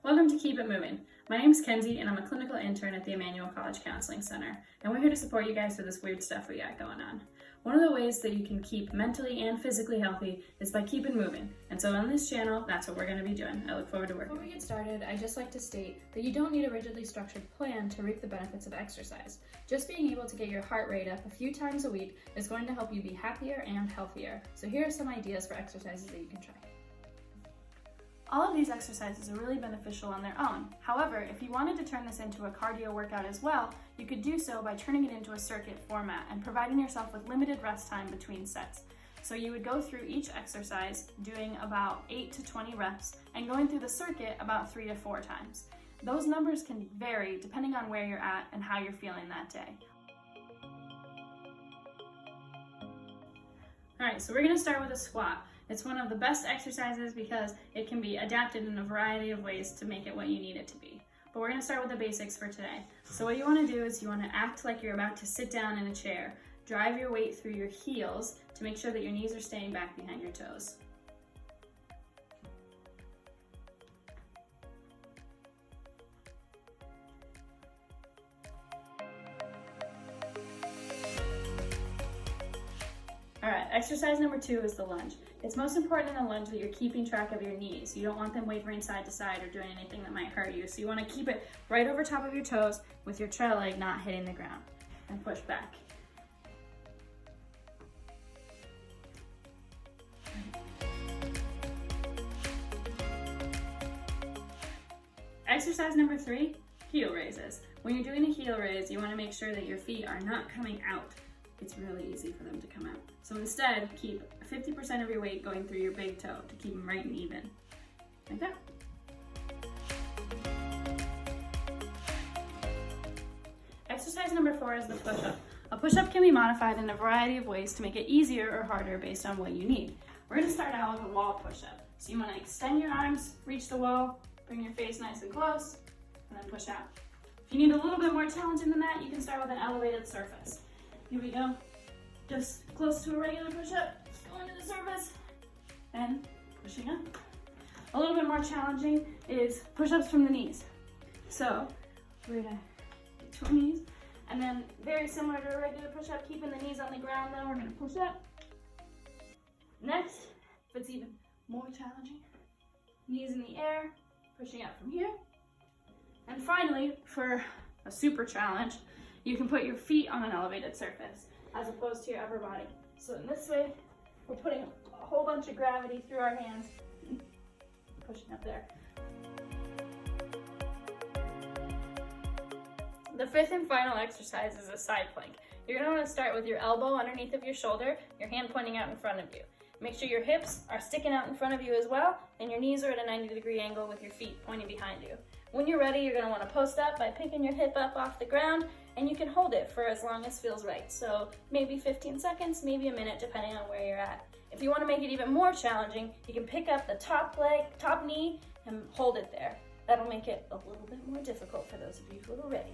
Welcome to Keep It Moving. My name is Kenzie and I'm a clinical intern at the Emmanuel College Counseling Center, and we're here to support you guys with this weird stuff we got going on. One of the ways that you can keep mentally and physically healthy is by keeping moving, and so on this channel, that's what we're going to be doing. I look forward to working. Before we get started, I'd just like to state that you don't need a rigidly structured plan to reap the benefits of exercise. Just being able to get your heart rate up a few times a week is going to help you be happier and healthier. So here are some ideas for exercises that you can try. All of these exercises are really beneficial on their own. However, if you wanted to turn this into a cardio workout as well, you could do so by turning it into a circuit format and providing yourself with limited rest time between sets. So you would go through each exercise doing about 8 to 20 reps and going through the circuit about 3 to 4 times. Those numbers can vary depending on where you're at and how you're feeling that day. Alright, so we're going to start with a squat. It's one of the best exercises because it can be adapted in a variety of ways to make it what you need it to be. But we're going to start with the basics for today. So what you want to do is you want to act like you're about to sit down in a chair. Drive your weight through your heels to make sure that your knees are staying back behind your toes. Alright, exercise number 2 is the lunge. It's most important in the lunge that you're keeping track of your knees. You don't want them wavering side to side or doing anything that might hurt you. So you want to keep it right over top of your toes with your trail leg not hitting the ground. And push back. Exercise number 3, heel raises. When you're doing a heel raise, you want to make sure that your feet are not coming out. It's really easy for them to come out. So instead, keep 50% of your weight going through your big toe to keep them right and even. Like that. Exercise number 4 is the push-up. A push-up can be modified in a variety of ways to make it easier or harder based on what you need. We're going to start out with a wall push-up. So you want to extend your arms, reach the wall, bring your face nice and close, and then push out. If you need a little bit more challenging than that, you can start with an elevated surface. Here we go. Just close to a regular push-up, going to the surface, and pushing up. A little bit more challenging is push-ups from the knees. So we're gonna get to our knees, and then very similar to a regular push-up, keeping the knees on the ground though, we're gonna push up. Next, if it's even more challenging, knees in the air, pushing up from here. And finally, for a super challenge, you can put your feet on an elevated surface as opposed to your upper body. So in this way, we're putting a whole bunch of gravity through our hands, pushing up there. The 5th and final exercise is a side plank. You're gonna wanna start with your elbow underneath of your shoulder, your hand pointing out in front of you. Make sure your hips are sticking out in front of you as well, and your knees are at a 90-degree angle with your feet pointing behind you. When you're ready, you're gonna wanna post up by picking your hip up off the ground, and you can hold it for as long as feels right. So maybe 15 seconds, maybe a minute, depending on where you're at. If you wanna make it even more challenging, you can pick up the top knee, and hold it there. That'll make it a little bit more difficult for those of you who are ready.